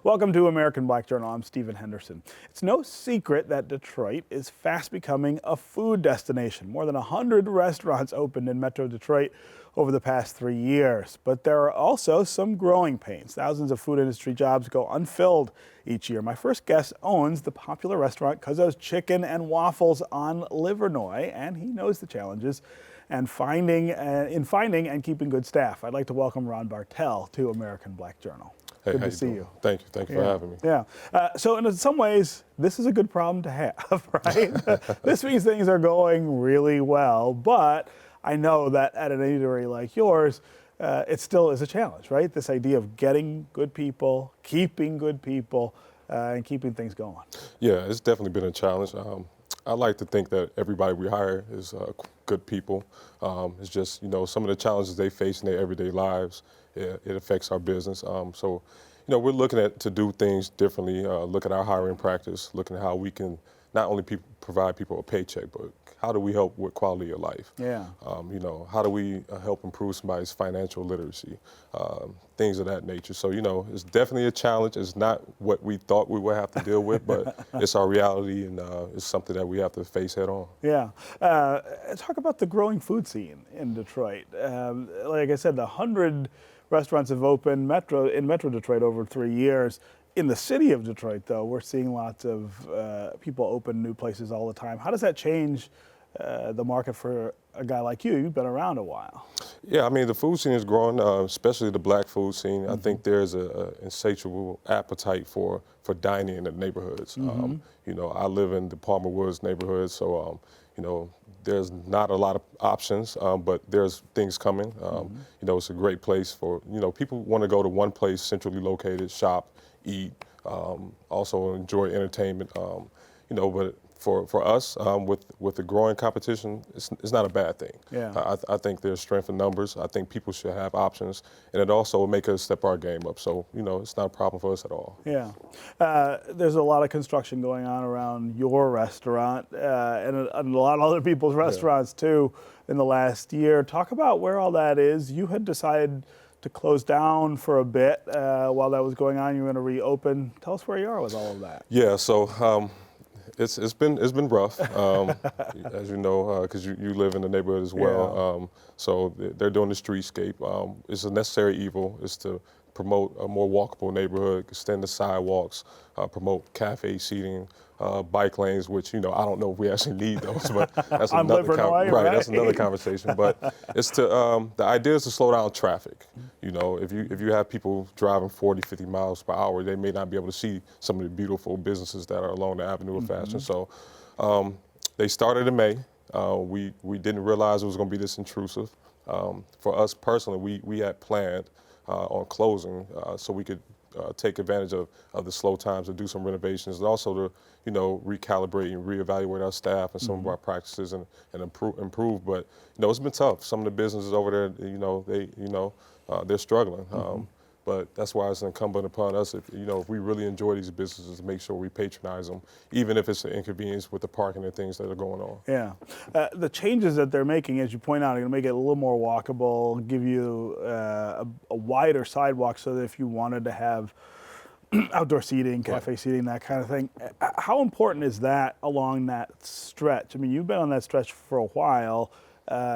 Welcome to American Black Journal. I'm Stephen Henderson. It's no secret that Detroit is fast becoming a food destination. More than 100 restaurants opened in Metro Detroit over the past 3 years. But there are also some growing pains. Thousands of food industry jobs go unfilled each year. My first guest owns the popular restaurant Kuzzo's Chicken and Waffles on Livernois, and he knows the challenges and finding and keeping good staff. I'd like to welcome Ron Bartell to American Black Journal. Hey, good to see you. Thank you for having me. Yeah. So in some ways, this is a good problem to have, right? This means things are going really well, but I know that at an eatery like yours, it still is a challenge, right? This idea of getting good people, keeping good people, and keeping things going. Yeah, it's definitely been a challenge. I like to think that everybody we hire is good people. It's just, some of the challenges they face in their everyday lives, it affects our business. So, we're looking to do things differently, look at our hiring practice, looking at how we can not only provide people a paycheck, but how do we help with quality of life? Yeah. How do we help improve somebody's financial literacy, things of that nature. So, it's definitely a challenge. It's not what we thought we would have to deal with, but it's our reality, and it's something that we have to face head on. Yeah. Talk about the growing food scene in Detroit. Like I said, 100 restaurants have opened in Metro Detroit over 3 years. In the city of Detroit, though, we're seeing lots of people open new places all the time. How does that change the market for a guy like you? You've been around a while. Yeah, I mean, the food scene is growing, especially the black food scene. I think there's an insatiable appetite for dining in the neighborhoods. I live in the Palmer Woods neighborhood, so there's not a lot of options, but there's things coming. It's a great place for, people want to go to one place, centrally located, shop, eat, also enjoy entertainment, but for us, with the growing competition, it's not a bad thing. Yeah. I think there's strength in numbers. I think people should have options, and it also will make us step our game up. So, it's not a problem for us at all. Yeah. There's a lot of construction going on around your restaurant and a lot of other people's restaurants too in the last year. Talk about where all that is. You had decided to close down for a bit while that was going on. You were going to reopen. Tell us where you are with all of that. Yeah. So. It's been rough, as you know, because you live in the neighborhood as well. Yeah. So they're doing the streetscape. It's a necessary evil. It's to promote a more walkable neighborhood, extend the sidewalks, promote cafe seating, bike lanes, which I don't know if we actually need those, but that's another that's another conversation. But it's to the idea is to slow down traffic. If you have people driving 40, 50 miles per hour, they may not be able to see some of the beautiful businesses that are along the Avenue of Fashion. So they started in May. We didn't realize it was going to be this intrusive. For us personally, we had planned on closing so we could take advantage of the slow times to do some renovations, and also to recalibrate and reevaluate our staff and some of our practices and improve. But it's been tough. Some of the businesses over there, they're struggling. But that's why it's incumbent upon us, if we really enjoy these businesses, to make sure we patronize them, even if it's an inconvenience with the parking and things that are going on. Yeah. The changes that they're making, as you point out, are going to make it a little more walkable, give you a wider sidewalk so that if you wanted to have outdoor seating, cafe seating, that kind of thing. How important is that along that stretch? I mean, you've been on that stretch for a while.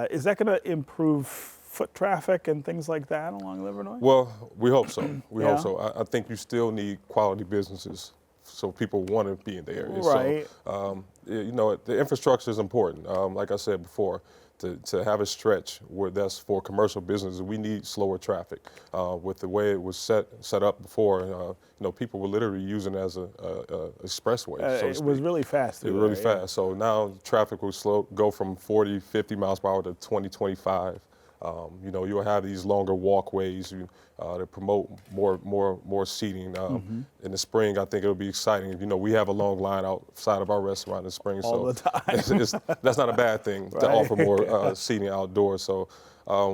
Is that going to improve foot traffic and things like that along Livernois? Well, we hope so. We hope so. I think you still need quality businesses so people want to be in the area. Right. So, the infrastructure is important. Like I said before, to have a stretch where that's for commercial businesses, we need slower traffic. With the way it was set up before, people were literally using it as a expressway. So to it speak. was really fast. It was really fast. So now traffic will go from 40, 50 miles per hour to 20, 25. You'll have these longer walkways to promote more seating. In the spring, I think it'll be exciting. We have a long line outside of our restaurant in the spring, all the time. That's not a bad thing to offer more seating outdoors. So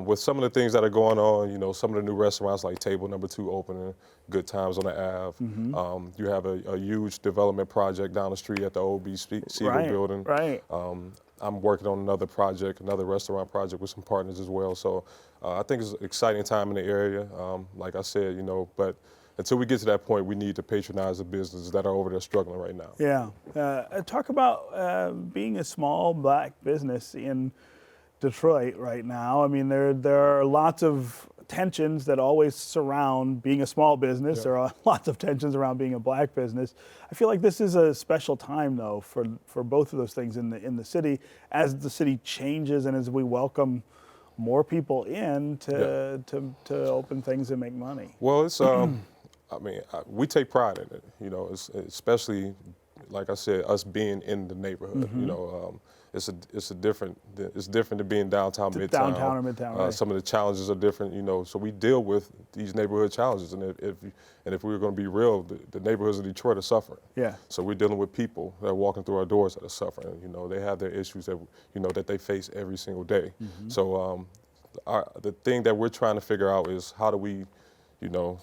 with some of the things that are going on, some of the new restaurants like Table Number 2 opening, Good Times on the Ave. You have a huge development project down the street at the old Siegel building. Right. I'm working on another restaurant project with some partners as well. So I think it's an exciting time in the area. Like I said, but until we get to that point, we need to patronize the businesses that are over there struggling right now. Yeah. Talk about being a small black business in Detroit right now. I mean, there are lots of tensions that always surround being a small business. Yeah. There are lots of tensions around being a black business. I feel like this is a special time, though, for both of those things in the city, as the city changes and as we welcome more people in to open things and make money. Well, it's I mean, we take pride in it. You know, especially like I said, us being in the neighborhood. You know, it's different than being downtown, midtown. Downtown or midtown, right. Some of the challenges are different. You know, so we deal with these neighborhood challenges, and if we were going to be real, the neighborhoods of Detroit are suffering. Yeah. So we're dealing with people that are walking through our doors that are suffering. You know, they have their issues that they face every single day. So the thing that we're trying to figure out is how do we,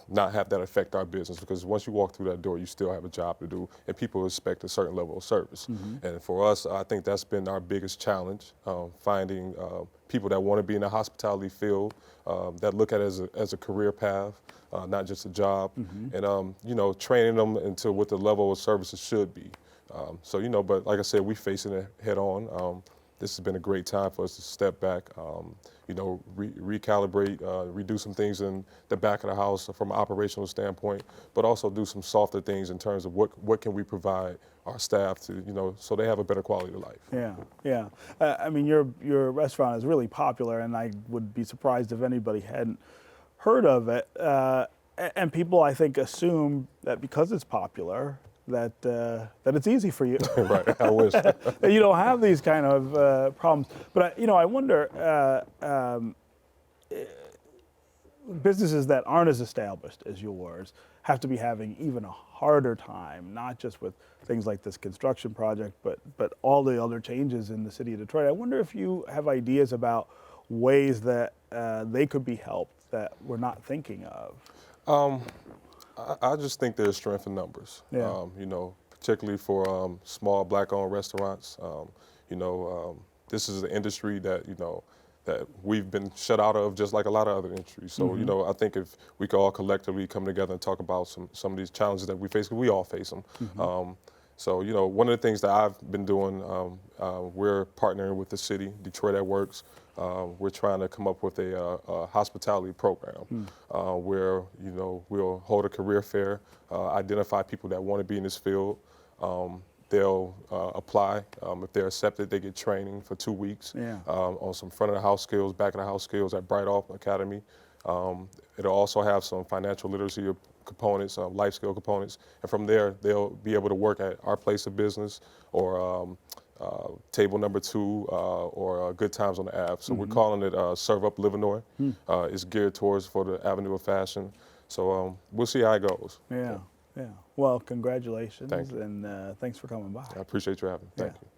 not have that affect our business, because once you walk through that door, you still have a job to do, and people expect a certain level of service. And for us, I think that's been our biggest challenge, finding people that want to be in the hospitality field, that look at it as a career path, not just a job, and training them into what the level of services should be. But like I said, we facing it head on. This has been a great time for us to step back, recalibrate, redo some things in the back of the house from an operational standpoint, but also do some softer things in terms of what can we provide our staff to, so they have a better quality of life. Yeah, yeah. I mean, your restaurant is really popular, and I would be surprised if anybody hadn't heard of it. And people, I think, assume that because it's popular, that it's easy for you. Right, I wish. That you don't have these kind of problems. But I wonder, businesses that aren't as established as yours have to be having even a harder time, not just with things like this construction project, but all the other changes in the city of Detroit. I wonder if you have ideas about ways that they could be helped that we're not thinking of. I just think there's strength in numbers. Yeah. Particularly for small black-owned restaurants. This is an industry that that we've been shut out of, just like a lot of other industries. So I think if we could all collectively come together and talk about some of these challenges that we face, because we all face them. One of the things that I've been doing, we're partnering with the city, Detroit at Works. We're trying to come up with a hospitality program where, we'll hold a career fair, identify people that want to be in this field. They'll apply. If they're accepted, they get training for 2 weeks on some front of the house skills, back of the house skills at Bright Off Academy. It'll also have some financial literacy components, life skill components, and from there they'll be able to work at our place of business or table number 2 or Good Times on the Ave. So we're calling it Serve Up Livernois. It's geared towards for the Avenue of Fashion. So we'll see how it goes. Yeah. Well, congratulations. Thank you. And thanks for coming by. I appreciate you having me. Thank you.